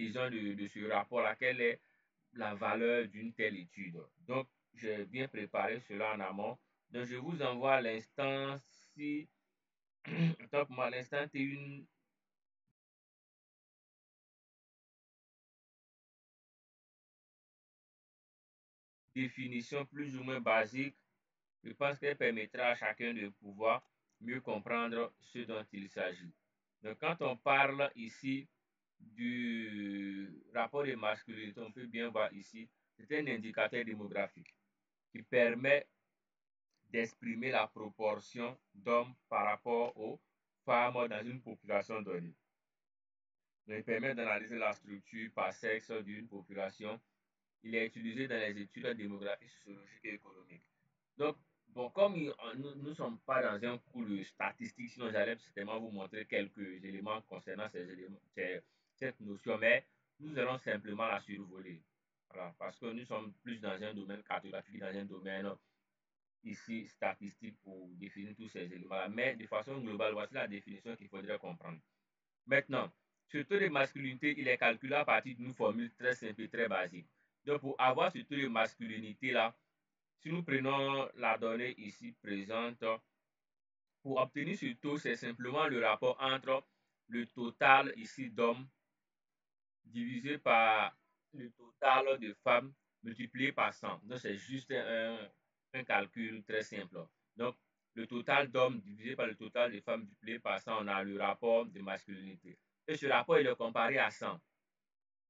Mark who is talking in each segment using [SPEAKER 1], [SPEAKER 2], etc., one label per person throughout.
[SPEAKER 1] besoin de ce rapport-là, quelle est la valeur d'une telle étude. Donc, j'ai bien préparé cela en amont. Donc, je vous envoie à l'instant si, donc, à l'instant, c'est une définition plus ou moins basique. Je pense qu'elle permettra à chacun de pouvoir mieux comprendre ce dont il s'agit. Donc, quand on parle ici du rapport des masculinités, on peut bien voir ici, c'est un indicateur démographique qui permet d'exprimer la proportion d'hommes par rapport aux femmes dans une population donnée. Donc, il permet d'analyser la structure par sexe d'une population. Il est utilisé dans les études démographiques, sociologiques et économiques. Donc, bon, comme nous ne sommes pas dans un cours de statistiques, sinon j'allais certainement vous montrer quelques éléments concernant cette notion, mais nous allons simplement la survoler. Voilà, parce que nous sommes plus dans un domaine cartographique, dans un domaine ici statistique pour définir tous ces éléments-là. Mais de façon globale, voici la définition qu'il faudrait comprendre. Maintenant, ce taux de masculinité, il est calculé à partir d'une formule très simple et très basique. Donc, pour avoir ce taux de masculinité-là, si nous prenons la donnée ici présente, pour obtenir ce taux, c'est simplement le rapport entre le total ici d'hommes divisé par le total de femmes multiplié par 100. Donc, c'est juste un calcul très simple. Donc, le total d'hommes divisé par le total de femmes multiplié par 100, on a le rapport de masculinité. Et ce rapport, il est comparé à 100.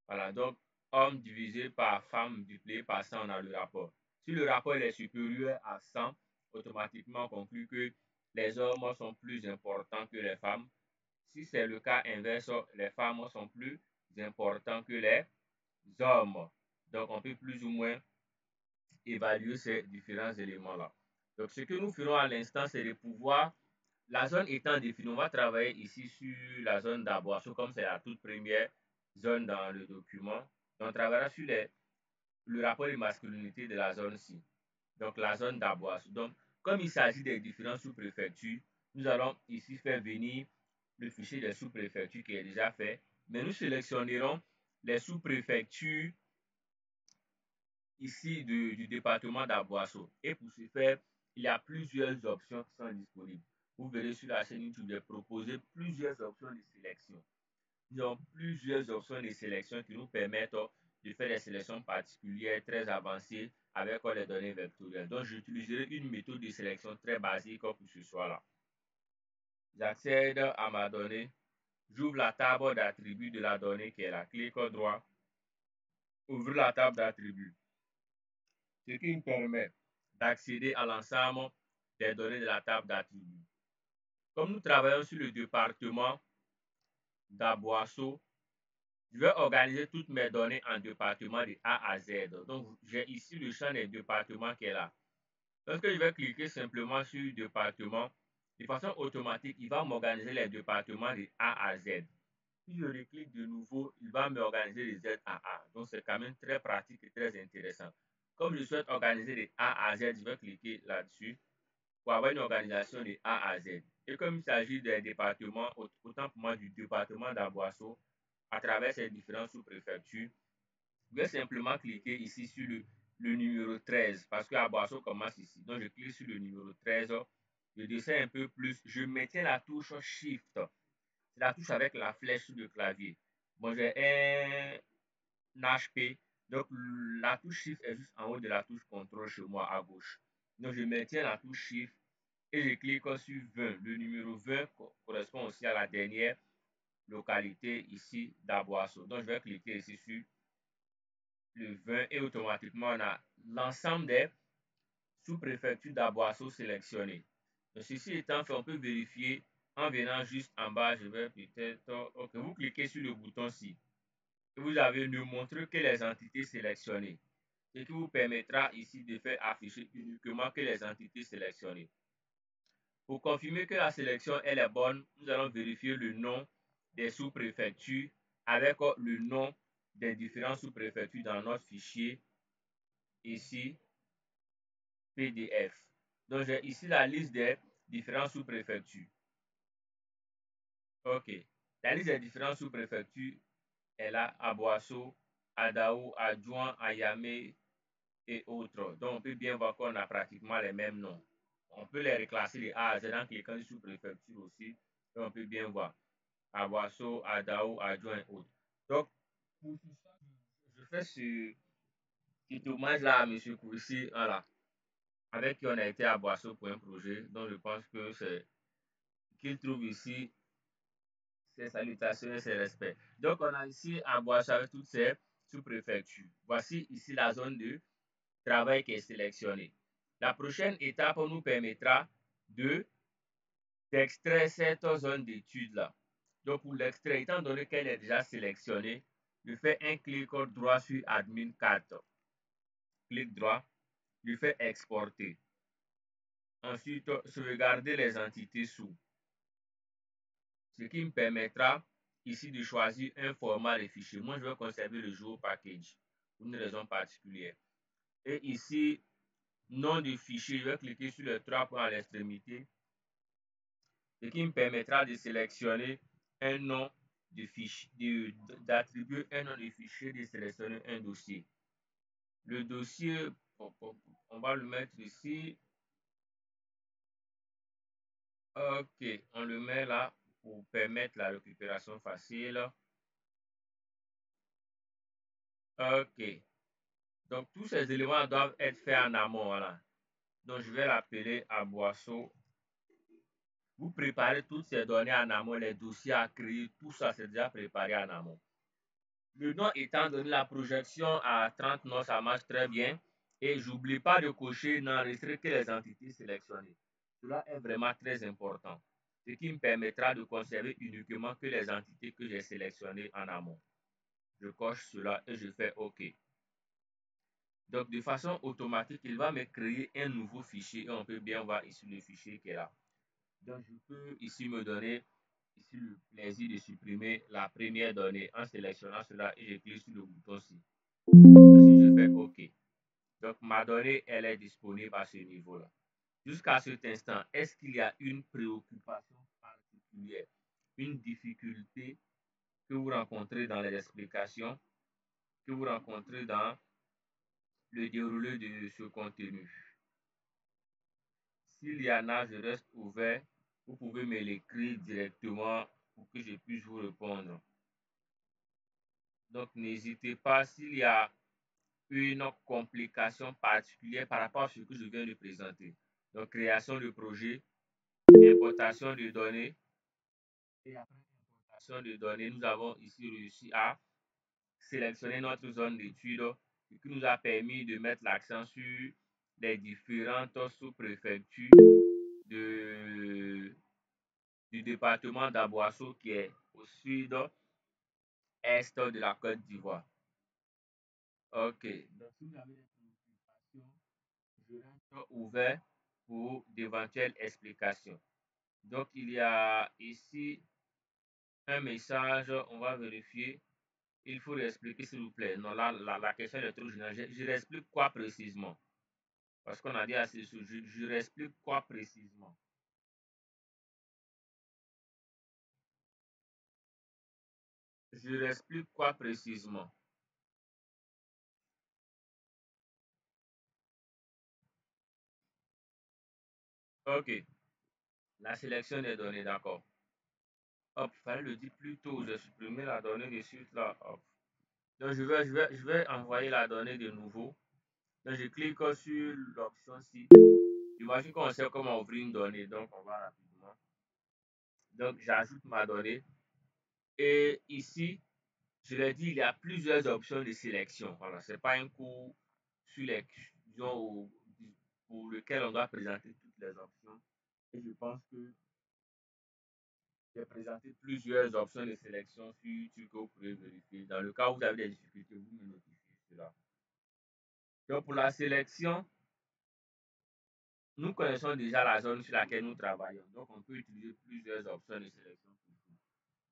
[SPEAKER 1] Voilà, donc, homme divisé par femme multiplié par 100, on a le rapport. Si le rapport est supérieur à 100, automatiquement on conclut que les hommes sont plus importants que les femmes. Si c'est le cas inverse, les femmes sont plus importants que les hommes. Donc, on peut plus ou moins évaluer ces différents éléments-là. Donc, ce que nous ferons à l'instant, c'est de pouvoir, la zone étant définie, on va travailler ici sur la zone d'Aboisseau, comme c'est la toute première zone dans le document. Donc, on travaillera sur le rapport de masculinité de la zone ci, donc la zone d'Aboisseau. Donc, comme il s'agit des différentes sous-préfectures, nous allons ici faire venir le fichier des sous-préfectures qui est déjà fait, mais nous sélectionnerons les sous-préfectures ici du département d'Aboisseau. Et pour ce faire, il y a plusieurs options qui sont disponibles. Vous verrez sur la chaîne YouTube, j'ai proposé plusieurs options de sélection. Nous avons plusieurs options de sélection qui nous permettent de faire des sélections particulières très avancées avec les données vectorielles. Donc, j'utiliserai une méthode de sélection très basique pour ce soir-là. J'accède à ma donnée. J'ouvre la table d'attributs de la donnée qui est là. Clic droit. Ouvre la table d'attributs. Ce qui me permet d'accéder à l'ensemble des données de la table d'attributs. Comme nous travaillons sur le département d'Aboisseau, je vais organiser toutes mes données en départements de A à Z. Donc, j'ai ici le champ des départements qui est là. Lorsque je vais cliquer simplement sur département, de façon automatique, il va m'organiser les départements de A à Z. Si je reclique de nouveau, il va m'organiser les Z à A. Donc, c'est quand même très pratique et très intéressant. Comme je souhaite organiser les A à Z, je vais cliquer là-dessus pour avoir une organisation de A à Z. Et comme il s'agit des départements, autant pour moi du département d'Aboisseau, à travers ces différentes sous-préfectures, je vais simplement cliquer ici sur le numéro 13 parce que Aboisseau commence ici. Donc, je clique sur le numéro 13, je descends un peu plus, je maintiens la touche Shift. C'est la touche avec la flèche sur le clavier. Bon, j'ai un HP, donc la touche Shift est juste en haut de la touche contrôle chez moi à gauche. Donc, je maintiens la touche Shift et je clique sur 20. Le numéro 20 correspond aussi à la dernière localité ici d'Aboisseau. Donc, je vais cliquer ici sur le 20 et automatiquement, on a l'ensemble des sous-préfectures d'Aboisseau sélectionnées. Donc, ceci étant fait, on peut vérifier en venant juste en bas. Je vais peut-être... Ok, vous cliquez sur le bouton ci. Et vous avez ne montrer que les entités sélectionnées. Ce qui vous permettra ici de faire afficher uniquement que les entités sélectionnées. Pour confirmer que la sélection elle est bonne, nous allons vérifier le nom des sous-préfectures avec le nom des différentes sous-préfectures dans notre fichier ici PDF. Donc j'ai ici la liste des différentes sous-préfectures. Ok, la liste des différentes sous-préfectures est là, Aboasso, Adao, Adjoint, Ayame et autres. Donc, on peut bien voir qu'on a pratiquement les mêmes noms. On peut les reclasser de A à Z dans quelqu'un de sous-préfecture aussi. Donc, on peut bien voir Aboasso, Adao, Adjoint et autres. Donc, pour tout ça, je fais ce hommage-là à M. Kourissi, voilà, avec qui on a été à Boisseau pour un projet. Donc, je pense que c'est qu'il trouve ici ses salutations et ses respects. Donc, on a ici à Boisseau avec toutes ces sous-préfectures. Voici ici la zone de travail qui est sélectionnée. La prochaine étape nous permettra d'extraire cette zone d'études-là. Donc, pour l'extrait, étant donné qu'elle est déjà sélectionnée, je fais un clic droit sur Admin 4. Clic droit, je fais exporter. Ensuite, sauvegarder les entités sous. Ce qui me permettra ici de choisir un format de fichier. Moi, je vais conserver le jour package pour une raison particulière. Et ici, nom du fichier, je vais cliquer sur les trois points à l'extrémité, ce qui me permettra de sélectionner un nom de fichier, d'attribuer un nom de fichier, de sélectionner un dossier. Le dossier, on va le mettre ici. Ok, on le met là pour permettre la récupération facile. Ok, donc tous ces éléments doivent être faits en amont. Voilà. Donc je vais l'appeler à Boisseau. Vous préparez toutes ces données en amont, les dossiers à créer, tout ça c'est déjà préparé en amont. Le nom étant donné la projection à 30 noms, ça marche très bien. Et j'oublie pas de cocher, n'enregistrer que les entités sélectionnées. Cela est vraiment très important. Ce qui me permettra de conserver uniquement que les entités que j'ai sélectionnées en amont. Je coche cela et je fais OK. Donc, de façon automatique, il va me créer un nouveau fichier et on peut bien voir ici le fichier qui est là. Donc, je peux ici me donner ici le plaisir de supprimer la première donnée en sélectionnant cela et je clique sur le bouton ci. Ensuite, je fais OK. Donc, ma donnée, elle est disponible à ce niveau-là. Jusqu'à cet instant, est-ce qu'il y a une préoccupation particulière, une difficulté que vous rencontrez dans les explications, que vous rencontrez dans le déroulé de ce contenu? S'il y en a, je reste ouvert. Vous pouvez me l'écrire directement pour que je puisse vous répondre. Donc, n'hésitez pas s'il y a une complication particulière par rapport à ce que je viens de présenter. Donc, création de projet, importation de données. Et après importation de données, nous avons ici réussi à sélectionner notre zone d'étude, ce qui nous a permis de mettre l'accent sur les différentes sous-préfectures du département d'Aboasso qui est au sud-est de la Côte d'Ivoire. Ok, donc si vous avez des préoccupations, je reste ouvert pour d'éventuelles explications. Donc il y a ici un message, on va vérifier. Il faut expliquer s'il vous plaît. Non, là, la question est trop générale. Je l'explique quoi précisément? Parce qu'on a dit assez sur. Je l'explique quoi précisément? Je l'explique quoi précisément? Ok, la sélection des données, d'accord. Hop, il fallait le dire plus tôt. J'ai supprimé la donnée de suite là. Hop. Donc je vais envoyer la donnée de nouveau. Donc je clique sur l'option ci. Imagine qu'on sait comment ouvrir une donnée. Donc on va rapidement. Donc j'ajoute ma donnée. Et ici, je l'ai dit, il y a plusieurs options de sélection. Voilà, ce n'est pas un cours sur les, disons, pour lequel on doit présenter toutes les options. Et je pense que j'ai présenté plusieurs options de sélection sur YouTube que vous pouvez vérifier. Dans le cas où vous avez des difficultés, vous me notifiez cela. Donc, pour la sélection, nous connaissons déjà la zone sur laquelle nous travaillons. Donc, on peut utiliser plusieurs options de sélection.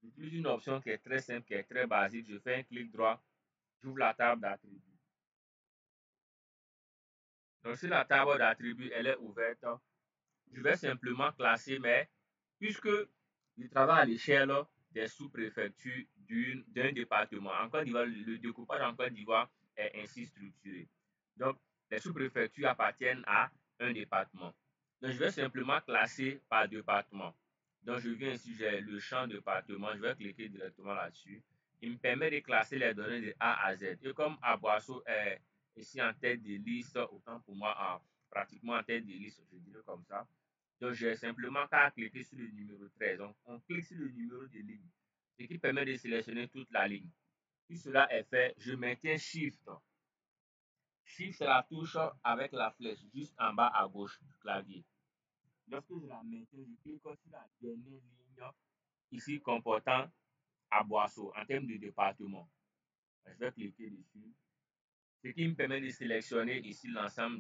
[SPEAKER 1] J'utilise une option qui est très simple, qui est très basique. Je fais un clic droit, j'ouvre la table d'attributs. Donc, si la table d'attributs elle est ouverte, je vais simplement classer, mais puisque je travaille à l'échelle, des sous-préfectures d'un département. En Côte d'Ivoire, le découpage en Côte d'Ivoire est ainsi structuré. Donc, les sous-préfectures appartiennent à un département. Donc, je vais simplement classer par département. Donc, je viens ici, j'ai le champ département, je vais cliquer directement là-dessus. Il me permet de classer les données de A à Z. Et comme Aboisseau est ici en tête de liste, autant pour moi, pratiquement en tête de liste, je dirais comme ça. Donc, j'ai simplement qu'à cliquer sur le numéro 13. Donc, on clique sur le numéro de ligne, ce qui permet de sélectionner toute la ligne. Si cela est fait, je maintiens Shift. Shift, c'est la touche avec la flèche juste en bas à gauche du clavier. Lorsque je la maintiens, je clique sur la dernière ligne ici comportant Aboisseau en termes de département. Je vais cliquer dessus, ce qui me permet de sélectionner ici l'ensemble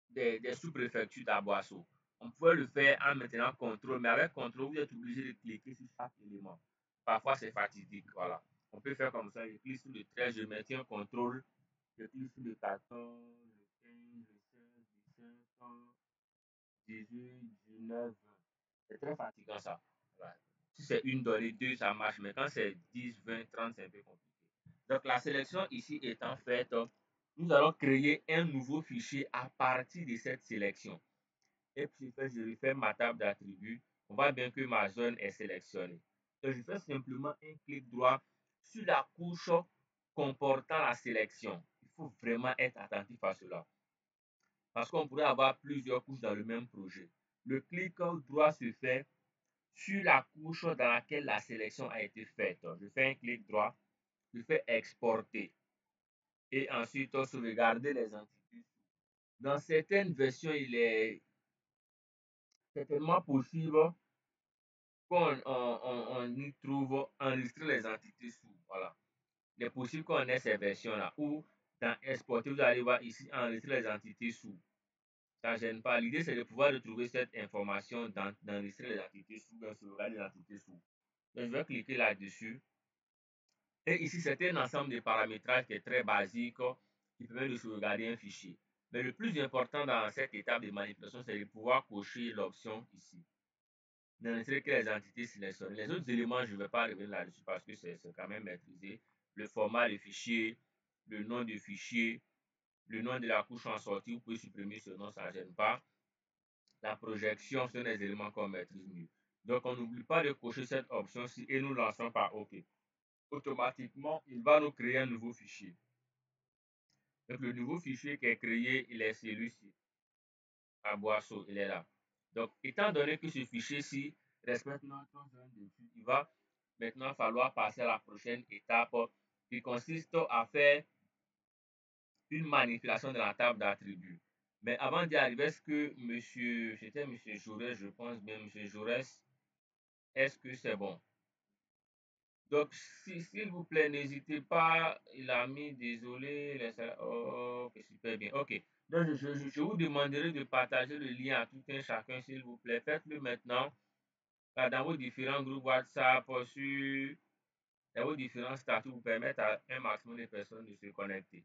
[SPEAKER 1] des sous-préfectures d'Aboisseau. On peut le faire en maintenant contrôle, mais avec contrôle, vous êtes obligé de cliquer sur chaque élément. Parfois, c'est fatidique. Voilà. On peut faire comme ça. Je clique sur le 13, je maintiens contrôle. Je clique sur le 14, le 15, le 16, 17, 18, 19, 20. C'est très fatigant ça. Voilà. Si c'est une donnée, deux, ça marche. Mais quand c'est 10, 20, 30, c'est un peu compliqué. Donc, la sélection ici étant faite, nous allons créer un nouveau fichier à partir de cette sélection. Et puis, je refais ma table d'attributs. On voit bien que ma zone est sélectionnée. Donc, je fais simplement un clic droit sur la couche comportant la sélection. Il faut vraiment être attentif à cela. Parce qu'on pourrait avoir plusieurs couches dans le même projet. Le clic droit se fait sur la couche dans laquelle la sélection a été faite. Je fais un clic droit, je fais exporter et ensuite sauvegarder les entités. Dans certaines versions, il est certainement possible qu'on y trouve enregistrer les entités sous. Voilà. Il est possible qu'on ait ces versions-là. Ou dans exporter, vous allez voir ici enregistrer les entités sous. Ça ne gêne pas. L'idée, c'est de pouvoir retrouver cette information d'enregistrer les entités sous, bien sauvegarder les entités sous. Donc, je vais cliquer là-dessus. Et ici, c'est un ensemble de paramétrages qui est très basique, qui permet de sauvegarder un fichier. Mais le plus important dans cette étape de manipulation, c'est de pouvoir cocher l'option ici. N'enregistrer que les entités sélectionnées. Les autres éléments, je ne vais pas revenir là-dessus parce que c'est quand même maîtrisé. Le format du fichier, le nom du fichier, le nom de la couche en sortie, vous pouvez supprimer ce nom, ça ne gêne pas. La projection, ce sont des éléments qu'on maîtrise mieux. Donc, on n'oublie pas de cocher cette option-ci et nous lançons par OK. Automatiquement, il va nous créer un nouveau fichier. Donc, le nouveau fichier qui est créé, il est celui-ci. Aboisseau, il est là. Donc, étant donné que ce fichier-ci respecte notre zone d'étude, il va maintenant falloir passer à la prochaine étape qui consiste à faire une manipulation de la table d'attributs. Mais avant d'y arriver, est-ce que c'était monsieur Jaurès, je pense bien, monsieur Jaurès, est-ce que c'est bon? Donc, s'il vous plaît, n'hésitez pas, il a mis désolé, oh, ok, super bien, ok. Donc, je vous demanderai de partager le lien à tout un chacun, s'il vous plaît. Faites-le maintenant dans vos différents groupes WhatsApp, dans vos différents statuts pour permettre à un maximum de personnes de se connecter.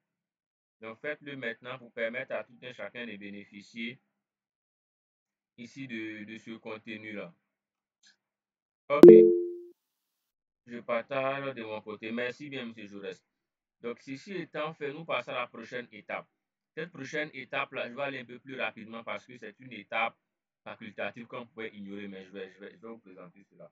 [SPEAKER 1] Donc, faites-le maintenant pour permettre à tout un chacun de bénéficier ici de ce contenu-là. Ok, je partage de mon côté. Merci bien, M. Jaurès. Donc, ceci étant fait, nous passons à la prochaine étape. Cette prochaine étape-là, je vais aller un peu plus rapidement parce que c'est une étape facultative qu'on pourrait ignorer, mais je vais vous présenter cela.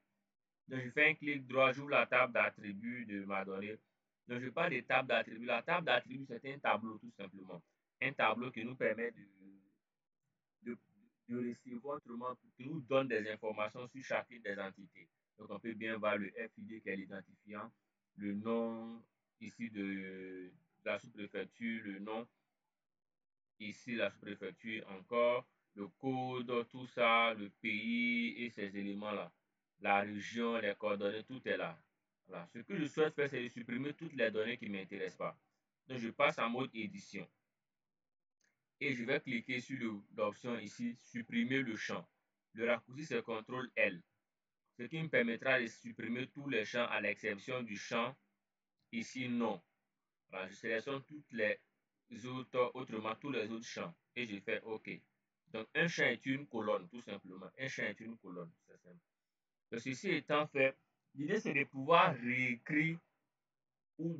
[SPEAKER 1] Donc, je fais un clic droit, j'ouvre la table d'attributs de ma donnée. Donc, je parle des tables d'attributs. La table d'attributs, c'est un tableau tout simplement. Un tableau qui nous permet de, de recevoir, autrement, qui nous donne des informations sur chacune des entités. Donc, on peut bien voir le FID qui est l'identifiant, le nom ici de la sous-préfecture, le nom ici la sous-préfecture encore, le code, tout ça, le pays et ces éléments-là. La région, les coordonnées, tout est là. Voilà. Ce que je souhaite faire, c'est de supprimer toutes les données qui ne m'intéressent pas. Donc, je passe en mode édition. Et je vais cliquer sur l'option ici, supprimer le champ. Le raccourci, c'est CTRL L, ce qui me permettra de supprimer tous les champs à l'exception du champ ici non. Voilà, je sélectionne toutes les autres, autrement tous les autres champs et je fais OK. Donc, un champ est une colonne, tout simplement. Un champ est une colonne, c'est simple. Donc, ceci étant fait, l'idée c'est de pouvoir réécrire ou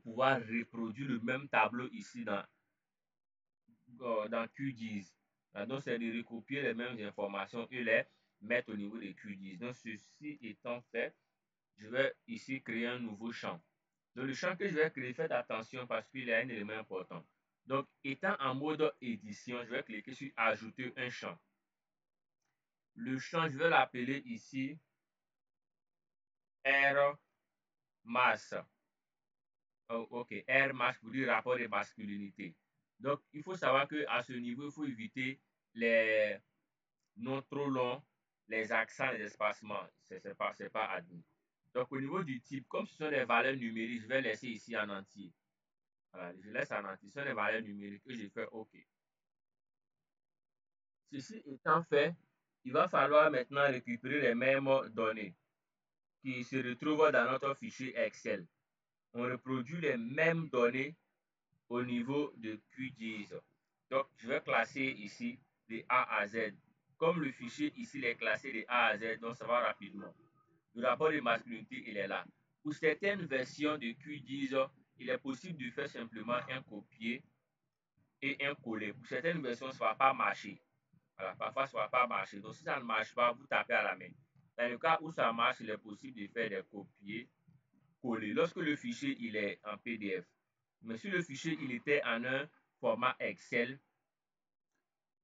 [SPEAKER 1] pouvoir reproduire le même tableau ici dans QGIS. Donc, c'est de recopier les mêmes informations et les mettre au niveau de QGIS. Donc, ceci étant fait, je vais ici créer un nouveau champ. Donc, le champ que je vais créer, faites attention parce qu'il y a un élément important. Donc, étant en mode édition, je vais cliquer sur ajouter un champ. Le champ, je vais l'appeler ici R masse. Oh, ok, R masse pour dire rapport de masculinité. Donc, il faut savoir qu'à ce niveau, il faut éviter les noms trop longs, les accents, les espacements. C'est pas admis. Donc, au niveau du type, comme ce sont des valeurs numériques, je vais laisser ici en entier. Voilà, je laisse en entier. Ce sont des valeurs numériques que je fais OK. Ceci étant fait, il va falloir maintenant récupérer les mêmes données qui se retrouvent dans notre fichier Excel. On reproduit les mêmes données au niveau de QGIS. Donc, je vais classer ici de A à Z. Comme le fichier ici est classé de A à Z, donc ça va rapidement. Le rapport de masculinité, il est là. Pour certaines versions de QGIS, il est possible de faire simplement un copier et un coller. Pour certaines versions, ça ne va pas marcher. Voilà, parfois, ça ne va pas marcher. Donc, si ça ne marche pas, vous tapez à la main. Dans le cas où ça marche, il est possible de faire des copier, coller. Lorsque le fichier il est en PDF. Mais si le fichier il était en un format Excel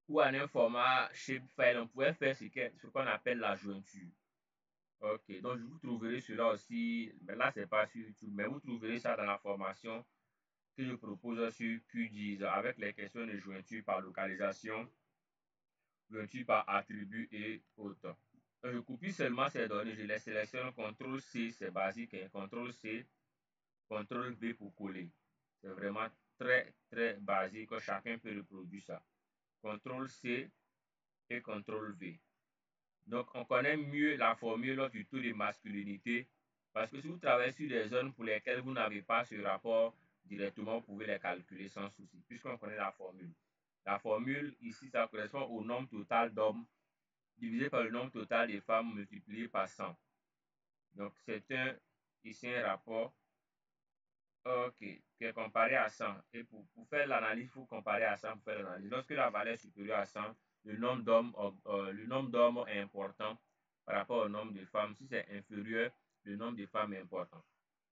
[SPEAKER 1] ou en un format shapefile, on pouvait faire ce qu'on appelle la jointure. Ok, donc vous trouverez cela aussi, mais là c'est pas sur YouTube, mais vous trouverez ça dans la formation que je propose sur QGIS avec les questions de jointure par localisation, jointure par attribut et autres. Donc, je copie seulement ces données, je les sélectionne, CTRL-C, c'est basique, hein, CTRL-C, CTRL-V pour coller. C'est vraiment très basique, chacun peut reproduire ça. CTRL-C et CTRL-V. Donc, on connaît mieux la formule du taux de masculinité parce que si vous travaillez sur des zones pour lesquelles vous n'avez pas ce rapport directement, vous pouvez les calculer sans souci, puisqu'on connaît la formule. La formule, ici, ça correspond au nombre total d'hommes divisé par le nombre total de femmes multiplié par 100. Donc, c'est ici un rapport qui est comparé à 100. Et pour faire l'analyse, il faut comparer à 100 pour faire l'analyse. Lorsque la valeur est supérieure à 100, le nombre d'hommes est important par rapport au nombre de femmes. Si c'est inférieur, le nombre de femmes est important.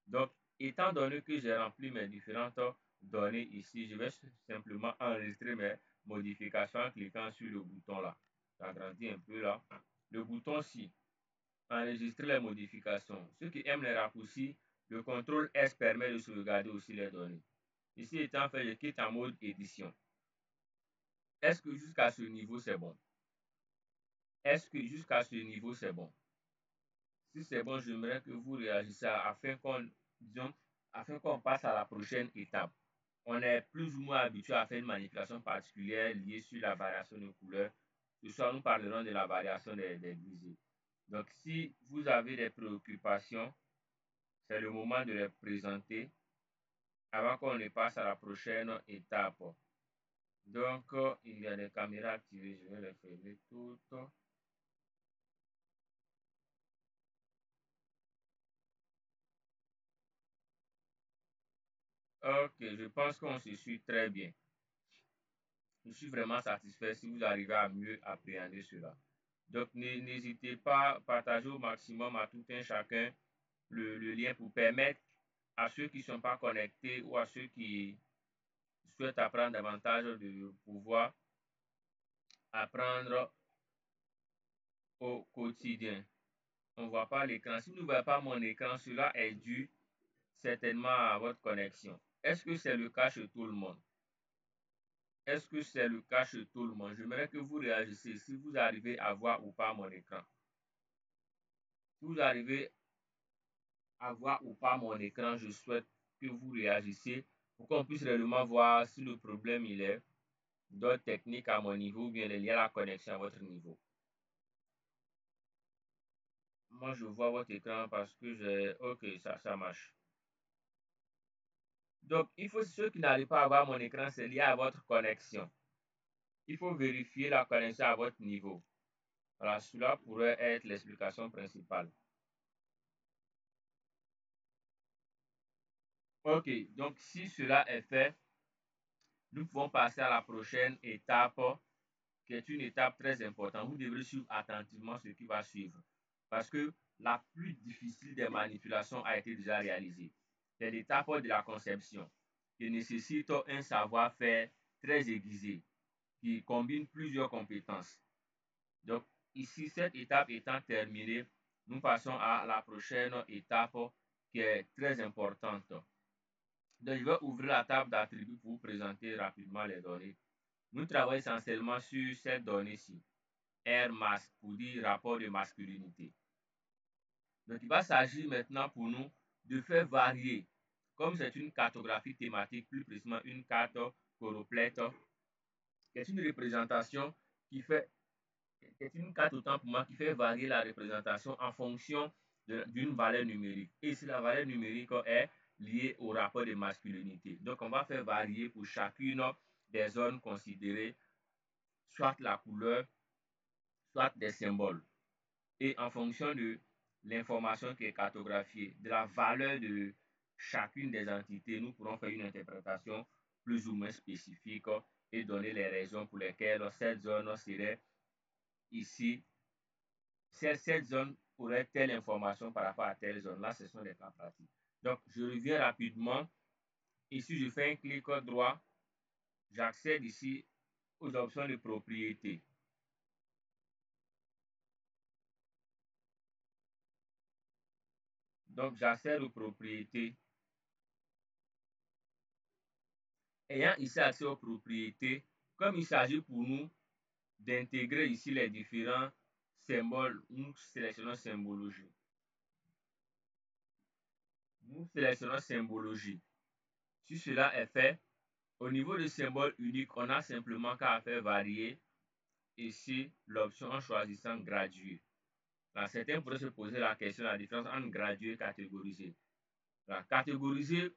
[SPEAKER 1] Donc, étant donné que j'ai rempli mes différentes données ici, je vais simplement enregistrer mes modifications en cliquant sur le bouton là. J'agrandis un peu là. Le bouton ci, enregistrer les modifications. Ceux qui aiment les raccourcis, le contrôle S permet de sauvegarder aussi les données. Ici étant fait, je quitte en mode édition. Est-ce que jusqu'à ce niveau, c'est bon? Est-ce que jusqu'à ce niveau, c'est bon? Si c'est bon, j'aimerais que vous réagissiez afin qu'on passe à la prochaine étape. On est plus ou moins habitué à faire une manipulation particulière liée sur la variation de couleurs. Ce soir, nous parlerons de la variation des grisés. Donc, si vous avez des préoccupations, c'est le moment de les présenter avant qu'on ne passe à la prochaine étape. Donc, il y a des caméras activées. Je vais les fermer toutes. Ok, je pense qu'on se suit très bien. Je suis vraiment satisfait si vous arrivez à mieux appréhender cela. Donc, n'hésitez pas à partager au maximum à tout un chacun le lien pour permettre à ceux qui ne sont pas connectés ou à ceux qui souhaitent apprendre davantage de pouvoir apprendre au quotidien. On ne voit pas l'écran. Si vous ne voyez pas mon écran, cela est dû certainement à votre connexion. Est-ce que c'est le cas chez tout le monde? Est-ce que c'est le cas chez tout le monde? J'aimerais que vous réagissiez si vous arrivez à voir ou pas mon écran. Si vous arrivez à voir ou pas mon écran, je souhaite que vous réagissiez pour qu'on puisse réellement voir si le problème il est d'autres techniques à mon niveau ou bien lié à la connexion à votre niveau. Moi, je vois votre écran parce que j'ai... Ok, ça marche. Donc, il faut ceux qui n'arrivent pas à voir mon écran, c'est lié à votre connexion. Il faut vérifier la connexion à votre niveau. Voilà, cela pourrait être l'explication principale. Ok, donc si cela est fait, nous pouvons passer à la prochaine étape, qui est une étape très importante. Vous devrez suivre attentivement ce qui va suivre. Parce que la plus difficile des manipulations a été déjà réalisée. C'est l'étape de la conception, qui nécessite un savoir-faire très aiguisé, qui combine plusieurs compétences. Donc, ici, cette étape étant terminée, nous passons à la prochaine étape qui est très importante. Donc, je vais ouvrir la table d'attributs pour vous présenter rapidement les données. Nous travaillons essentiellement sur cette donnée-ci, R masse, pour dire rapport de masculinité. Donc, il va s'agir maintenant pour nous de faire varier, comme c'est une cartographie thématique, plus précisément une carte choroplète, qui est une représentation qui fait, c'est une carte autant pour moi qui fait varier la représentation en fonction d'une valeur numérique. Et si la valeur numérique est liée au rapport de masculinité. Donc, on va faire varier pour chacune des zones considérées, soit la couleur, soit des symboles. Et en fonction de l'information qui est cartographiée, de la valeur de chacune des entités, nous pourrons faire une interprétation plus ou moins spécifique et donner les raisons pour lesquelles cette zone serait ici. Cette zone aurait telle information par rapport à telle zone. Là, ce sont des cas pratiques. Donc, je reviens rapidement. Ici, je fais un clic droit. J'accède ici aux options de propriété. Donc, j'accède aux propriétés. Ayant ici accès aux propriétés, comme il s'agit pour nous d'intégrer ici les différents symboles, nous sélectionnons symbologie. Nous sélectionnons symbologie. Si cela est fait, au niveau du symbole unique, on a simplement qu'à faire varier ici l'option en choisissant graduer. Là, certains pourraient se poser la question de la différence entre graduer et catégoriser. Là, catégoriser,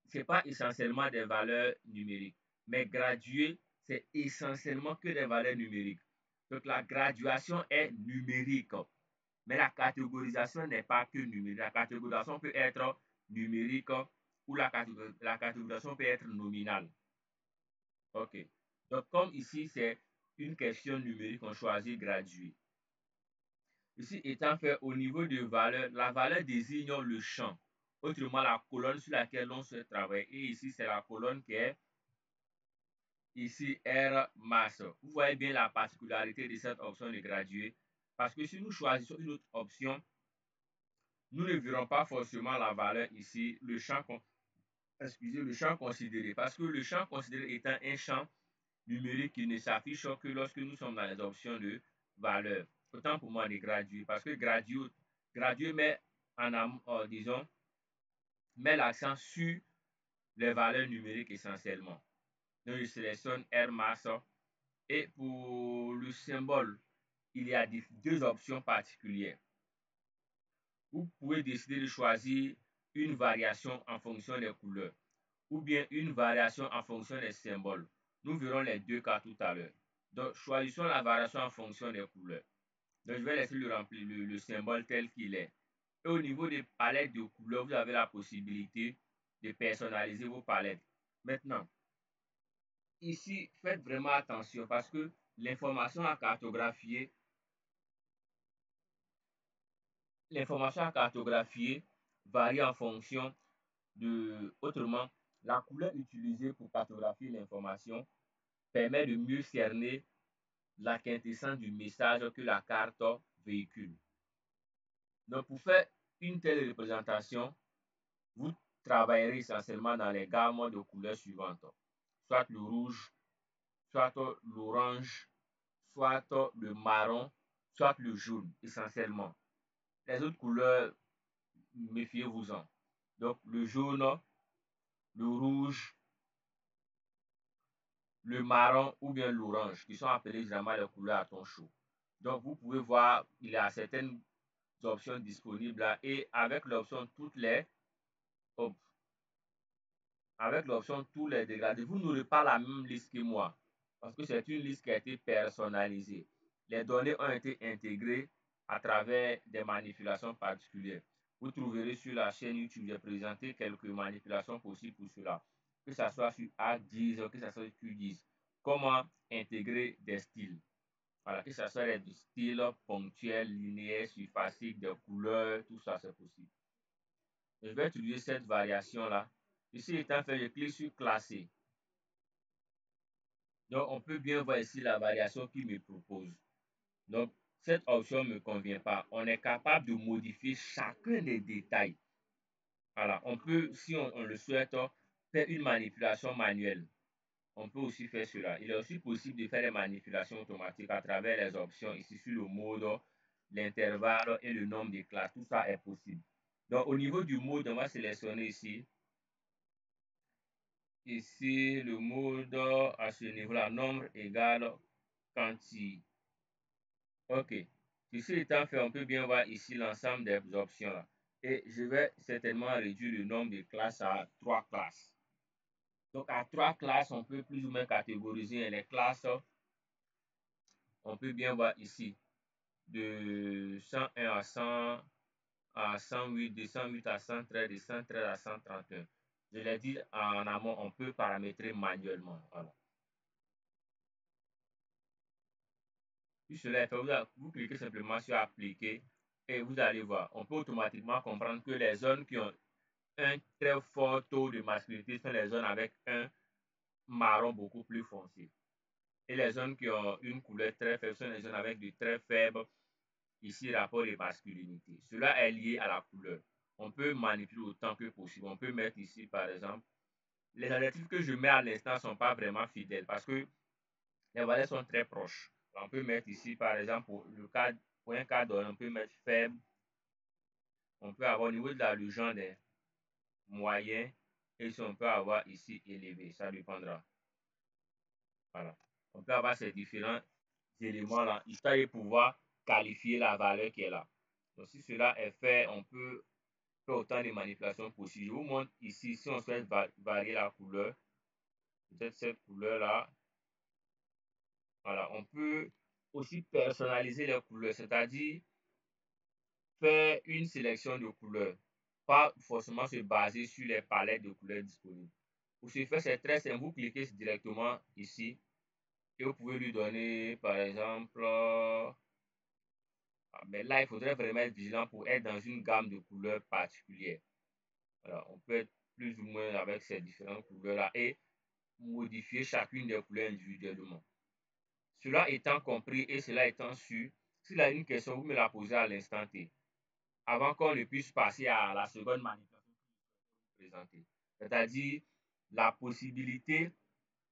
[SPEAKER 1] ce n'est pas essentiellement des valeurs numériques, mais graduer, c'est essentiellement que des valeurs numériques. Donc la graduation est numérique, mais la catégorisation n'est pas que numérique. La catégorisation peut être numérique ou la catégorisation peut être nominale. OK. Donc comme ici, c'est une question numérique, on choisit graduer. Ici, étant fait au niveau de valeur, la valeur désigne le champ, autrement la colonne sur laquelle on se travaille. Et ici, c'est la colonne qui est ici R masse. Vous voyez bien la particularité de cette option de graduer. Parce que si nous choisissons une autre option, nous ne verrons pas forcément la valeur ici, le champ, le champ considéré. Parce que le champ considéré étant un champ numérique qui ne s'affiche que lorsque nous sommes dans les options de valeur. Autant pour moi de graduer. Parce que graduer met disons, met l'accent sur les valeurs numériques essentiellement. Donc, je sélectionne R masse. Et pour le symbole, il y a deux options particulières. Vous pouvez décider de choisir une variation en fonction des couleurs ou bien une variation en fonction des symboles. Nous verrons les deux cas tout à l'heure. Donc, choisissons la variation en fonction des couleurs. Donc, je vais laisser le symbole tel qu'il est. Et au niveau des palettes de couleurs, vous avez la possibilité de personnaliser vos palettes. Maintenant, ici, faites vraiment attention parce que l'information à cartographier varie en fonction de, autrement, la couleur utilisée pour cartographier l'information permet de mieux cerner la quintessence du message que la carte véhicule. Donc, pour faire une telle représentation, vous travaillerez essentiellement dans les gammes de couleurs suivantes, soit le rouge, soit l'orange, soit le marron, soit le jaune, essentiellement. Les autres couleurs, méfiez-vous-en. Donc, le jaune, le rouge, le marron ou bien l'orange, qui sont appelés généralement les couleurs à ton chaud. Donc, vous pouvez voir, il y a certaines options disponibles là, et avec l'option tous les dégradés, vous n'aurez pas la même liste que moi, parce que c'est une liste qui a été personnalisée. les données ont été intégrées à travers des manipulations particulières. Vous trouverez sur la chaîne YouTube, j'ai présenté quelques manipulations possibles pour cela, que ce soit sur Arc10, que ce soit sur Q10. Comment intégrer des styles. Voilà, que ce soit des styles ponctuels, linéaires, surfaciques, des couleurs, tout ça, c'est possible. Je vais utiliser cette variation-là. Ici étant fait, je clique sur classer. Donc, on peut bien voir ici la variation qu'il me propose. Donc, cette option ne me convient pas. On est capable de modifier chacun des détails. Voilà, on peut, si on le souhaite, faire une manipulation manuelle. On peut aussi faire cela. Il est aussi possible de faire des manipulations automatiques à travers les options ici sur le mode, l'intervalle et le nombre de classes. Tout ça est possible. Donc, au niveau du mode, on va sélectionner ici. Ici, le mode à ce niveau-là, nombre égale quantité. OK. Ceci étant fait, on peut bien voir ici l'ensemble des options là. Et je vais certainement réduire le nombre de classes à 3 classes. Donc, à 3 classes, on peut plus ou moins catégoriser les classes. On peut bien voir ici de 101 à 100 à 108, de 108 à 113, de 113 à 131. Je l'ai dit en amont, on peut paramétrer manuellement. Voilà. Puis cela est fait, vous cliquez simplement sur appliquer et vous allez voir, on peut automatiquement comprendre que les zones qui ont un très fort taux de masculinité sont les zones avec un marron beaucoup plus foncé. Et les zones qui ont une couleur très faible sont les zones avec de très faibles, ici, rapport de masculinité. Cela est lié à la couleur. On peut manipuler autant que possible. On peut mettre ici, par exemple, les adjectifs que je mets à l'instant ne sont pas vraiment fidèles parce que les valeurs sont très proches. On peut mettre ici, par exemple, pour un cas donné, on peut mettre faible. On peut avoir au niveau de la légende moyen et si on peut avoir ici élevé. Ça dépendra. Voilà. On peut avoir ces différents éléments-là, histoire de pouvoir qualifier la valeur qui est là. Donc, si cela est fait, on peut faire autant de manipulations possibles. Je vous montre ici, si on souhaite varier la couleur, peut-être cette couleur-là. Voilà, on peut aussi personnaliser les couleurs, c'est-à-dire faire une sélection de couleurs, pas forcément se baser sur les palettes de couleurs disponibles. Pour ce faire, c'est très simple. Vous cliquez directement ici et vous pouvez lui donner, par exemple, mais là, il faudrait vraiment être vigilant pour être dans une gamme de couleurs particulière. Voilà, on peut être plus ou moins avec ces différentes couleurs-là et modifier chacune des couleurs individuellement. Cela étant compris et cela étant su, s'il y a une question, vous me la posez à l'instant T, avant qu'on ne puisse passer à la seconde manipulation présentée. C'est-à-dire la possibilité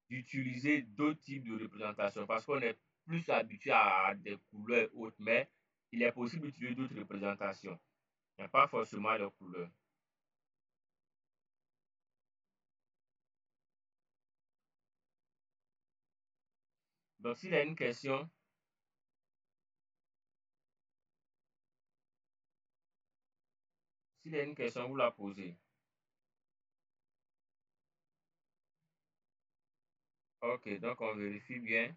[SPEAKER 1] d'utiliser d'autres types de représentations parce qu'on est plus habitué à des couleurs hautes, mais il est possible d'utiliser d'autres représentations. Il n'y a pas forcément les couleurs. Donc, s'il y a une question, vous la posez. OK, donc on vérifie bien.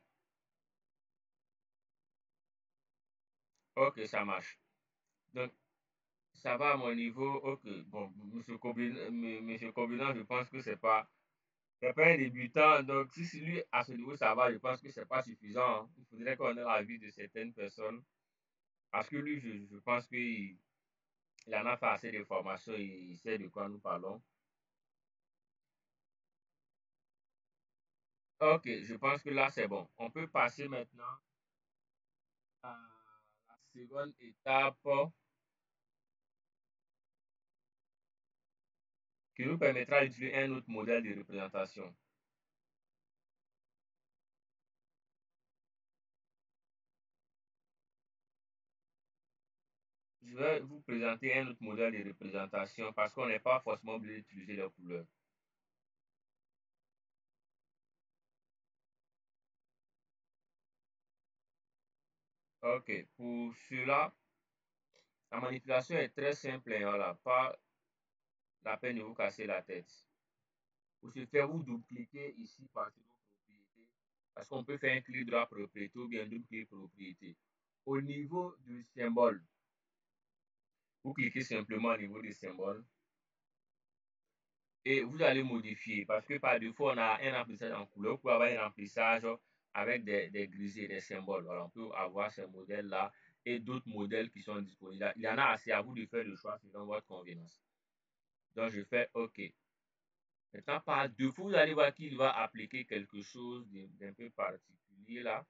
[SPEAKER 1] OK, ça marche. Donc, ça va à mon niveau. OK, bon, monsieur Combinant, je pense que c'est pas un débutant. Donc, si lui, à ce niveau, ça va, je pense que c'est pas suffisant, hein. Il faudrait qu'on ait l'avis de certaines personnes. Parce que lui, je pense qu'il en a fait assez de formations, il sait de quoi nous parlons. OK, je pense que là, c'est bon. On peut passer maintenant à la seconde étape qui nous permettra d'utiliser un autre modèle de représentation. Je vais vous présenter un autre modèle de représentation parce qu'on n'est pas forcément obligé d'utiliser les couleurs. OK, pour cela, la manipulation est très simple et voilà, pas la peine de vous casser la tête. Pour ce faire, vous double-cliquez ici, partie de vos propriétés, Parce qu'on peut faire un clic droit propriété ou bien double clic propriété. Au niveau du symbole, vous cliquez simplement au niveau des symboles et vous allez modifier parce que par défaut, on a un remplissage en couleur. Vous pouvez avoir un remplissage avec des grisés, des symboles. Voilà, on peut avoir ces modèles-là et d'autres modèles qui sont disponibles. Il y en a assez, à vous de faire le choix selon votre convenance. Donc, je fais OK. Maintenant, par défaut, vous allez voir qu'il va appliquer quelque chose d'un peu particulier là.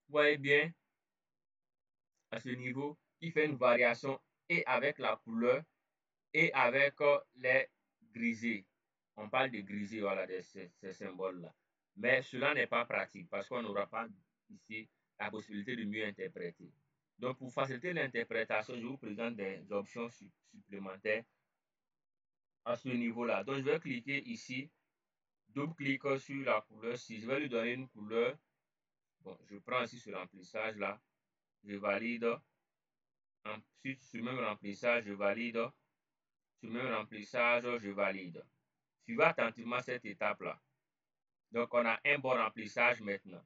[SPEAKER 1] Vous voyez bien, à ce niveau, il fait une variation et avec la couleur et avec les grisés. On parle de grisés, voilà, de ces symboles-là. Mais cela n'est pas pratique parce qu'on n'aura pas ici la possibilité de mieux interpréter. Donc, pour faciliter l'interprétation, je vous présente des options supplémentaires à ce niveau-là. Donc, je vais cliquer ici, double-clic sur la couleur. Si je vais lui donner une couleur, bon, je prends ici ce remplissage-là, je valide. Ensuite, sur le même remplissage, je valide. Sur le même remplissage, je valide. Suivez attentivement cette étape-là. Donc, on a un bon remplissage maintenant.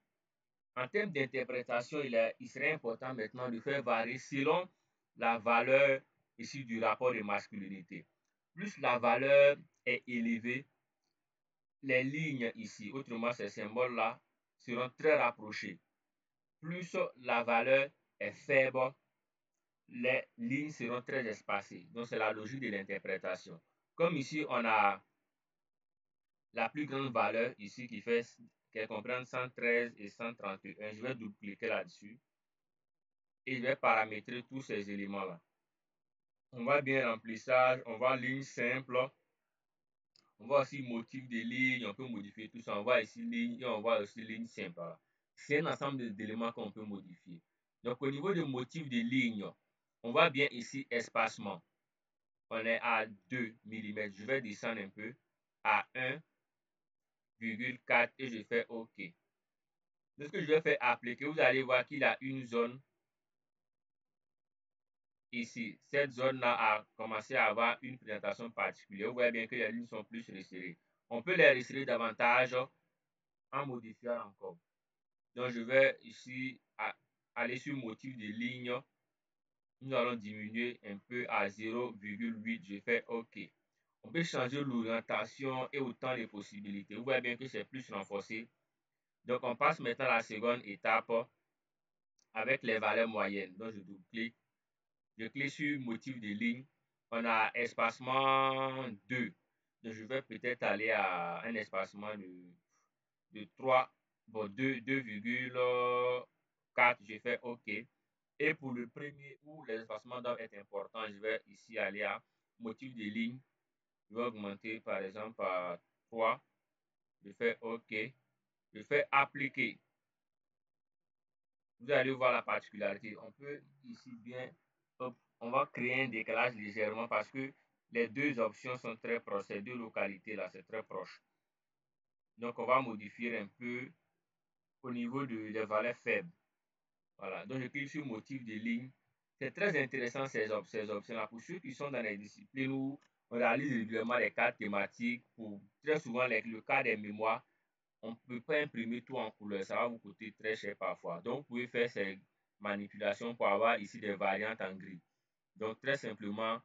[SPEAKER 1] En termes d'interprétation, il serait important maintenant de faire varier selon la valeur ici du rapport de masculinité. Plus la valeur est élevée, les lignes ici, autrement ces symboles-là, seront très rapprochés. Plus la valeur est faible, les lignes seront très espacées. Donc, c'est la logique de l'interprétation. Comme ici, on a la plus grande valeur ici qui comprend 113 et 131. Je vais double-cliquer là-dessus et je vais paramétrer tous ces éléments-là. On va bien remplissage, on va ligne simple, on voit aussi motif de ligne, on peut modifier tout ça. On voit ici ligne et on voit aussi ligne simple. C'est un ensemble d'éléments qu'on peut modifier. Donc, au niveau du motif de ligne, on voit bien ici espacement. On est à 2 mm. Je vais descendre un peu à 1,4 et je fais OK. Lorsque je vais faire appliquer, vous allez voir qu'il a une zone ici. Cette zone-là a commencé à avoir une présentation particulière. Vous voyez bien que les lignes sont plus resserrées. On peut les resserrer davantage en modifiant encore. Donc, je vais ici aller sur motif de ligne. Nous allons diminuer un peu à 0,8. Je fais OK. On peut changer l'orientation et autant de possibilités. Vous voyez bien que c'est plus renforcé. Donc, on passe maintenant à la seconde étape avec les valeurs moyennes. Donc, je double-clique. Je clique sur motif de ligne. On a espacement 2. Donc, je vais peut-être aller à un espacement de 3, bon, 2,4. Je fais OK. Et pour le premier où les espacements doivent être importants, je vais ici aller à motif de ligne. Je vais augmenter par exemple à 3. Je fais OK. Je fais appliquer. Vous allez voir la particularité. On peut ici bien, on va créer un décalage légèrement parce que les deux options sont très proches. Ces deux localités-là, c'est très proche. Donc, on va modifier un peu au niveau des valeurs faibles. Voilà. Donc, je clique sur motif de ligne. C'est très intéressant ces options-là. Pour ceux qui sont dans les disciplines où on réalise régulièrement les cartes thématiques, pour très souvent le cas des mémoires, on ne peut pas imprimer tout en couleur, ça va vous coûter très cher parfois. Donc, vous pouvez faire ces manipulations pour avoir ici des variantes en gris. Donc, très simplement,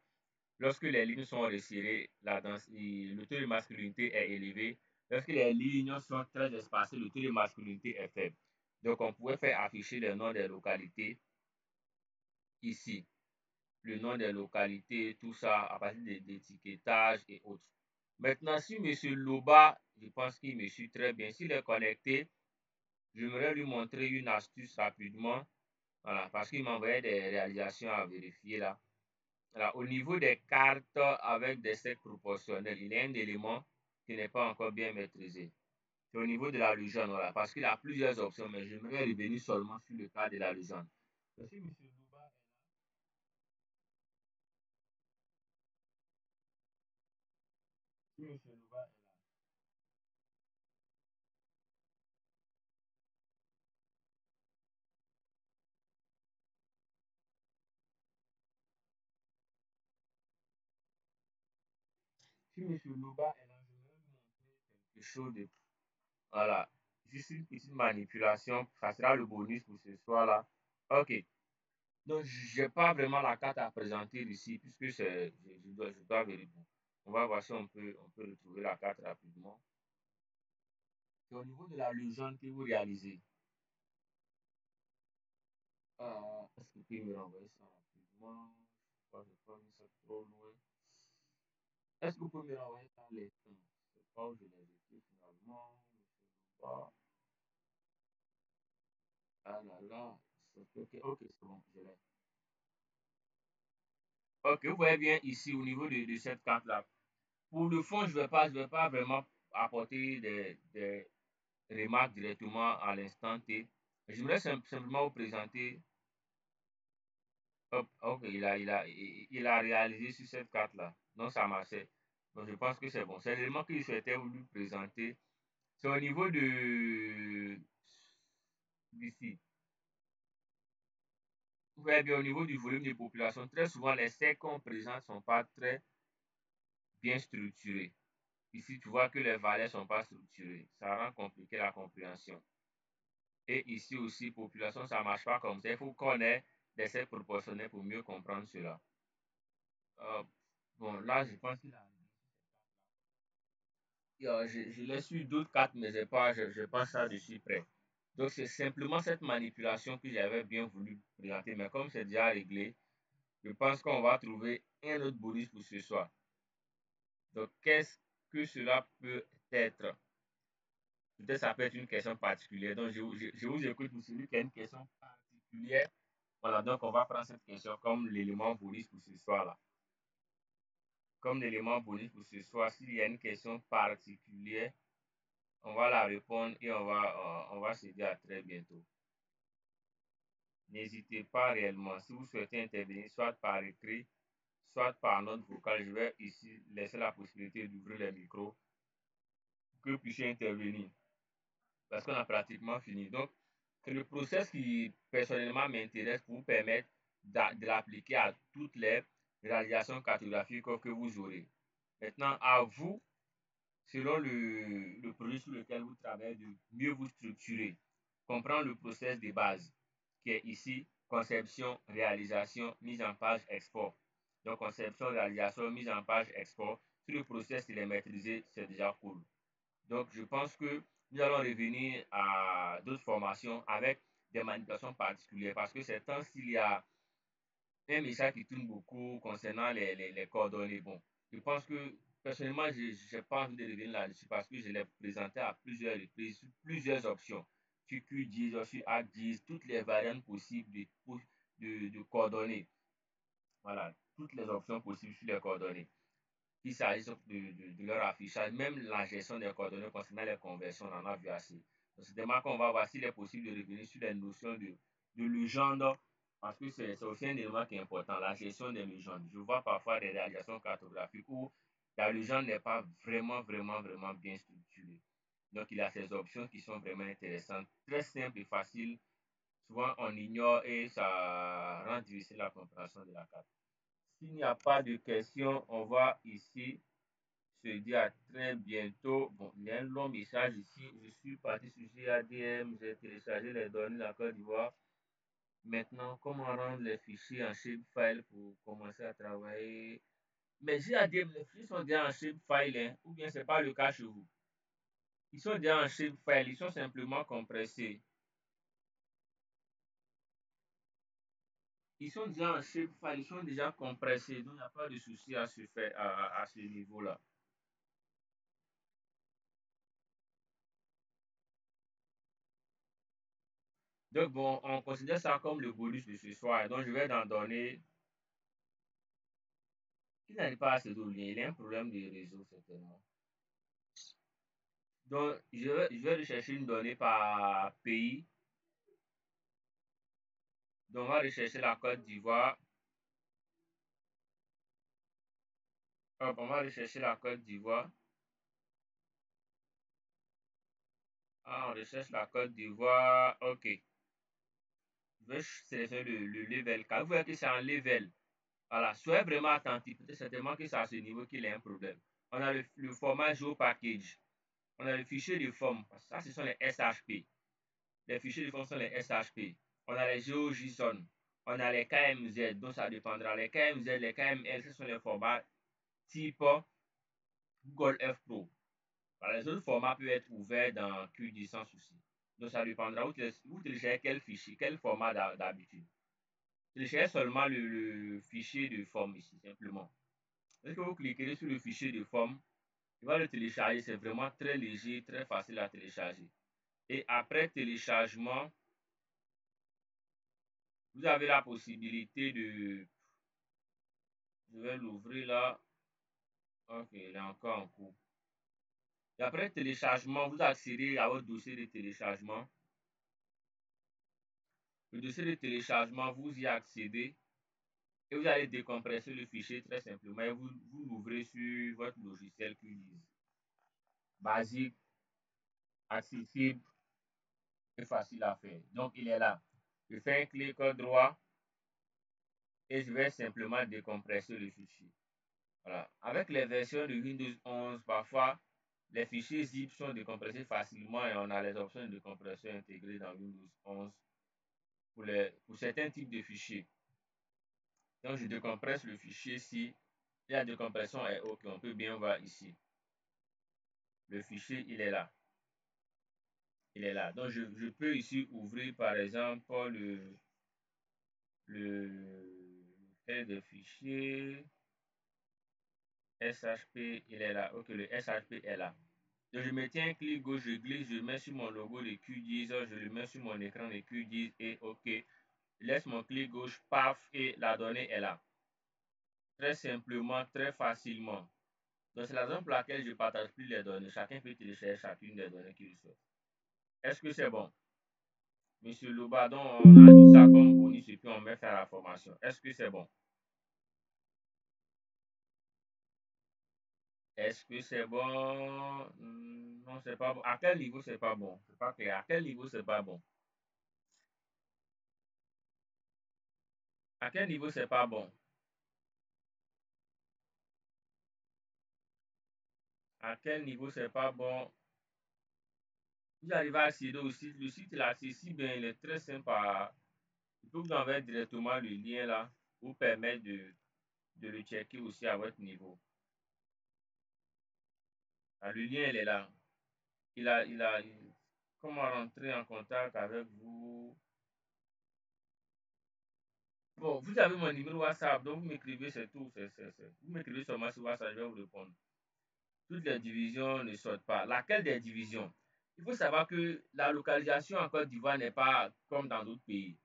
[SPEAKER 1] lorsque les lignes sont resserrées, le taux de masculinité est élevé. Lorsque les lignes sont très espacées, le taux de masculinité est faible. Donc, on pourrait faire afficher le nom des localités ici. Le nom des localités, tout ça à partir d'étiquetage et autres. Maintenant, si M. Loba, je pense qu'il me suit très bien, s'il est connecté, j'aimerais lui montrer une astuce rapidement, voilà, parce qu'il m'envoyait des réalisations à vérifier là. Voilà, au niveau des cartes avec des cercles proportionnels, il y a un élément qui n'est pas encore bien maîtrisé. C'est au niveau de la légende, voilà, parce qu'il a plusieurs options, mais j'aimerais revenir seulement sur le cas de la légende. Si M. Louba si M. Louba est là, si M. Louba est là, je vais lui montrer quelque chose de, voilà. Juste une petite manipulation, ça sera le bonus pour ce soir-là. Ok. Donc, je n'ai pas vraiment la carte à présenter ici, puisque je dois vérifier. On va voir si on peut retrouver la carte rapidement. C'est au niveau de la légende que vous réalisez. Est-ce que vous pouvez me renvoyer ça rapidement? Je ne pas mis ça trop loin. Est-ce que vous pouvez me renvoyer ça les temps? Je ne sais pas où je l'ai laissé finalement. Je ne sais pas. Ah là là. Ok, ok, c'est bon, je l'ai. Ok, vous voyez bien ici au niveau de cette carte-là. Pour le fond, je vais pas vraiment apporter des remarques directement à l'instant T. J'aimerais simplement vous présenter. Hop, ok, il a réalisé sur cette carte-là. Donc ça marchait. Donc je pense que c'est bon. C'est l'élément que je souhaitais vous présenter. C'est au niveau de d'ici. Vous voyez bien au niveau du volume de population, très souvent les cercles qu'on présente ne sont pas très bien structurés. Ici, tu vois que les valeurs ne sont pas structurées. Ça rend compliqué la compréhension. Et ici aussi, population, ça ne marche pas comme ça. Il faut connaître des cercles proportionnels pour mieux comprendre cela. Euh, bon, là, je pense qu'il a... Je l'ai su d'autres cartes, mais je pense ça dessus près. Donc, c'est simplement cette manipulation que j'avais bien voulu présenter. Mais comme c'est déjà réglé, je pense qu'on va trouver un autre bonus pour ce soir. Donc, qu'est-ce que cela peut être? Peut-être ça peut être une question particulière. Donc, je vous écoute pour celui qui a une question particulière. Voilà, donc on va prendre cette question comme l'élément bonus pour ce soir-là. Comme l'élément bonus pour ce soir, s'il y a une question particulière, on va la répondre et on va se dire à très bientôt. N'hésitez pas réellement. Si vous souhaitez intervenir, soit par écrit, soit par note vocale, je vais ici laisser la possibilité d'ouvrir les micros pour que vous puissiez intervenir. Parce qu'on a pratiquement fini. Donc, c'est le process qui personnellement m'intéresse pour vous permettre de l'appliquer à toutes les réalisations cartographiques que vous aurez. Maintenant, à vous, selon le projet sur lequel vous travaillez, de mieux vous structurer, comprendre le process de base, qui est ici conception, réalisation, mise en page, export. Donc, conception, réalisation, mise en page, export. Si le process il est maîtrisé, c'est déjà cool. Donc, je pense que nous allons revenir à d'autres formations avec des manipulations particulières parce que c'est temps s'il y a un message qui tourne beaucoup concernant les coordonnées. Bon, je pense que personnellement, je n'ai pas envie de revenir là-dessus parce que je l'ai présenté à plusieurs reprises, plusieurs options. Sur Q10, sur A10, toutes les variantes possibles de coordonnées. Voilà, toutes les options possibles sur les coordonnées qu'il s'agisse de leur affichage, même la gestion des coordonnées concernant les conversions, on en a vu assez. Donc, c'est demain qu'on va voir s'il est possible de revenir sur les notions de légende, parce que c'est aussi un élément qui est important, la gestion des légendes. Je vois parfois des réalisations cartographiques où la légende n'est pas vraiment bien structurée. Donc, il y a ces options qui sont vraiment intéressantes, très simples et faciles. Souvent, on ignore et ça rend difficile la compréhension de la carte. S'il n'y a pas de questions, on va ici se dire à très bientôt. Bon, il y a un long message ici. Je suis parti sur GADM, j'ai téléchargé les données de la Côte d'Ivoire. Maintenant, comment rendre les fichiers en shapefile pour commencer à travailler? Mais GADM, les fichiers sont déjà en shapefile, hein, ou bien ce n'est pas le cas chez vous? Ils sont déjà en shapefile, ils sont simplement compressés. Ils sont déjà en shapefile, ils sont déjà compressés, donc il n'y a pas de souci à se faire à ce niveau-là. Donc bon, on considère ça comme le bonus de ce soir. Donc je vais en donner. Il n'arrive pas à se souvenir. Il a un problème de réseau certainement. Donc je vais rechercher une donnée par pays. Donc on va rechercher la Côte d'Ivoire. On va rechercher la Côte d'Ivoire. Ah, on recherche la Côte d'Ivoire. OK. Je vais sélectionner le level 4. Vous voyez que c'est en level. Voilà. Soyez vraiment attentif. Peut-être certainement que c'est à ce niveau qu'il y a un problème. On a le format Geo Package. On a le fichier de forme. Ça, ce sont les SHP. Les fichiers de forme sont les SHP. On a les GeoJSON. On a les KMZ. Donc, ça dépendra. Les KMZ, les KML, ce sont les formats type Google F Pro. Les autres formats peuvent être ouverts dans QGIS sans souci. Donc, ça dépendra. Vous téléchargez quel fichier, quel format d'habitude. Téléchargez seulement le fichier de forme ici, simplement. Dès que vous cliquez sur le fichier de forme, il va le télécharger. C'est vraiment très léger, très facile à télécharger. Et après téléchargement, vous avez la possibilité de... Je vais l'ouvrir là. Ok, il est encore en cours. Et après téléchargement, vous accédez à votre dossier de téléchargement. Le dossier de téléchargement, vous y accédez et vous allez décompresser le fichier très simplement et vous l'ouvrez sur votre logiciel QGIS. Basique, accessible et facile à faire. Donc, il est là. Je fais un clic droit et je vais simplement décompresser le fichier. Voilà. Avec les versions de Windows 11, parfois, les fichiers zip sont décompressés facilement et on a les options de décompression intégrées dans Windows 11 pour certains types de fichiers. Donc, je décompresse le fichier ici. Et la décompression est OK. On peut bien voir ici. Le fichier, il est là. Il est là. Donc, je peux ici ouvrir, par exemple, fait de fichier SHP, il est là. OK, le SHP est là. Donc, je me tiens un clic gauche, je glisse, je mets sur mon logo de QGIS, je le mets sur mon écran de QGIS et OK. Je laisse mon clic gauche, paf, et la donnée est là. Très simplement, très facilement. Donc, c'est la raison pour laquelle je ne partage plus les données. Chacun peut télécharger chacune des données qu'il souhaite. Est-ce que c'est bon? Monsieur Loubadon, on ajoute ça comme bonus et puis on met faire la formation. Est-ce que c'est bon? Est-ce que c'est bon? Non, c'est pas bon. À quel niveau c'est pas bon? C'est pas clair. À quel niveau c'est pas bon? À quel niveau c'est pas bon? À quel niveau c'est pas bon? Vous arrivez à accéder au site. Le site est accessible, il est très simple. Je peux vous envoyer directement le lien là pour permettre de le checker aussi à votre niveau. Ah, le lien, il est là. Comment rentrer en contact avec vous? Bon, vous avez mon numéro WhatsApp, donc vous m'écrivez, c'est tout. Vous m'écrivez seulement sur WhatsApp, je vais vous répondre. Toutes les divisions ne sortent pas. Laquelle des divisions? Il faut savoir que la localisation en Côte d'Ivoire n'est pas comme dans d'autres pays.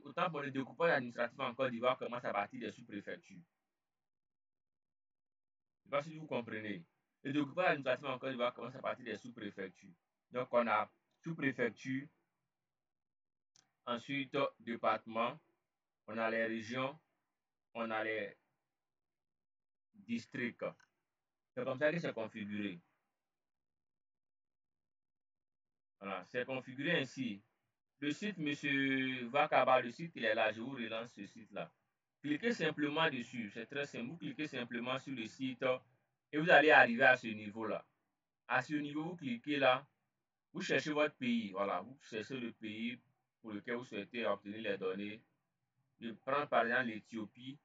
[SPEAKER 1] Autant pour le découpage administratif en Côte d'Ivoire commence à partir des sous-préfectures. Je ne sais pas si vous comprenez. Le découpage administratif en Côte d'Ivoire commence à partir des sous-préfectures. Donc, on a sous-préfecture, ensuite département, on a les régions, on a les districts. C'est comme ça que c'est configuré. Voilà, c'est configuré ainsi. Le site, monsieur Vakaba, le site, il est là. Je vous relance ce site-là. Cliquez simplement dessus. C'est très simple. Vous cliquez simplement sur le site et vous allez arriver à ce niveau-là. À ce niveau, vous cliquez là. Vous cherchez votre pays. Voilà, vous cherchez le pays pour lequel vous souhaitez obtenir les données. Je prends par exemple l'Éthiopie.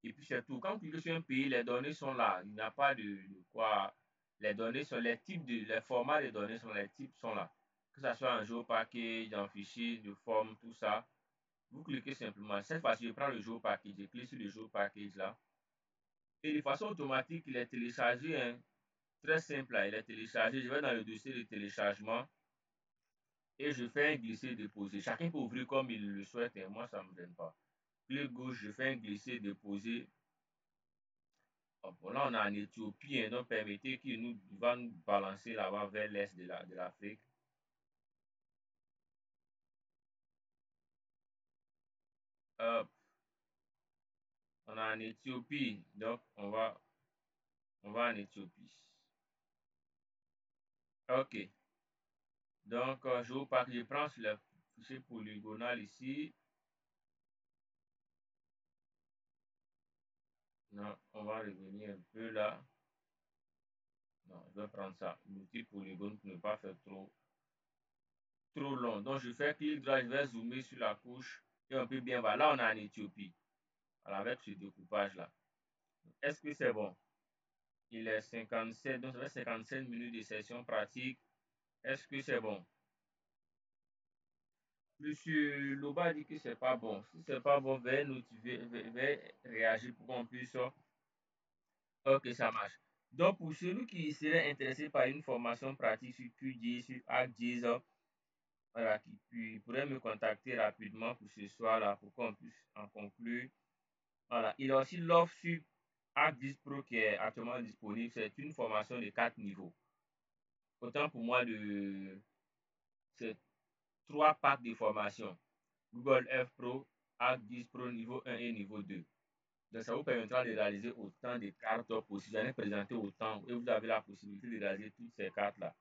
[SPEAKER 1] Et puis c'est tout. Quand vous cliquez sur un pays, les données sont là. Il n'y a pas de quoi. Les données sont les types les formats des données sont les types sont là. Que ce soit en GeoPackage, en fichier de forme, tout ça. Vous cliquez simplement. Cette fois-ci, je prends le GeoPackage. Je clique sur le GeoPackage là. Et de façon automatique, il est téléchargé. Hein. Très simple là. Il est téléchargé. Je vais dans le dossier de téléchargement. Et je fais un glisser-déposer. Chacun peut ouvrir comme il le souhaite. Et moi, ça ne me gêne pas. Clic gauche, je fais un glisser-déposer. Bon, là, on est en Éthiopie, hein, donc permettez qu'il va nous balancer là-bas vers l'est de l'Afrique. On est en Éthiopie, donc on va en Éthiopie. Ok, donc je prends sur le fichier polygonal ici. Non, on va revenir un peu là. Non, je vais prendre ça. Multi-polygone pour ne pas faire trop long. Donc, je fais clic droit, je vais zoomer sur la couche et on peut bien voir. Là, on est en Éthiopie. Alors, avec ce découpage-là. Est-ce que c'est bon? Il est 57, donc ça fait 57 minutes de session pratique. Est-ce que c'est bon? Monsieur Loba dit que c'est pas bon. Si c'est pas bon, veuillez notifier, veuillez réagir pour qu'on puisse. Ok, ça marche. Donc, pour celui qui serait intéressé par une formation pratique sur QGIS, sur ArcGIS, voilà, qui pourrait me contacter rapidement pour ce soir-là, pour qu'on puisse en conclure. Voilà. Il y a aussi l'offre sur ArcGIS Pro qui est actuellement disponible. C'est une formation de 4 niveaux. Autant pour moi, c'est 3 packs de formation. Google F Pro, ArcGIS Pro niveau 1 et niveau 2. Donc, ça vous permettra de réaliser autant de cartes possible. J'en ai présenté autant et vous avez la possibilité de réaliser toutes ces cartes-là.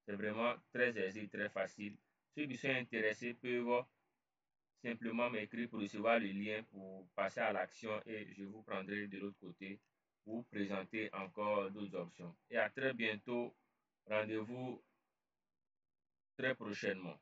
[SPEAKER 1] C'est vraiment très aisé, très facile. Ceux qui sont intéressés peuvent simplement m'écrire pour recevoir le lien pour passer à l'action et je vous prendrai de l'autre côté pour vous présenter encore d'autres options. Et à très bientôt. Rendez-vous très prochainement.